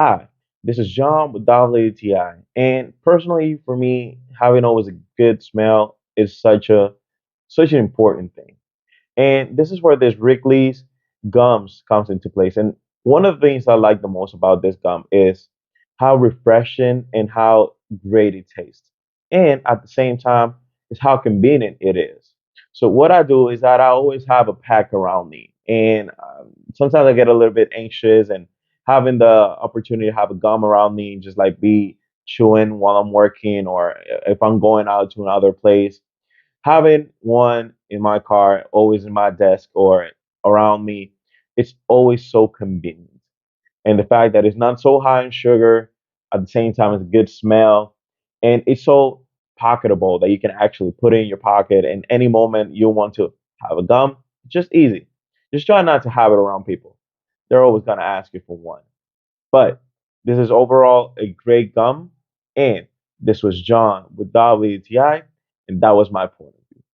Hi, this is John with WRIGLEY'S, and personally, for me, having always a good smell is such an important thing. And this is where this Wrigley's gums comes into place. And one of the things I like the most about this gum is how refreshing and how great it tastes. And at the same time, is how convenient it is. So what I do is that I always have a pack around me, and sometimes I get a little bit anxious, and having the opportunity to have a gum around me and just like be chewing while I'm working, or if I'm going out to another place, having one in my car, always in my desk or around me, it's always so convenient. And the fact that it's not so high in sugar, at the same time, it's a good smell, and it's so pocketable that you can actually put it in your pocket. And any moment you want to have a gum, just easy. Just try not to have it around people. They're always going to ask you for one. But this is overall a great gum. And this was John with WTI, and that was my point.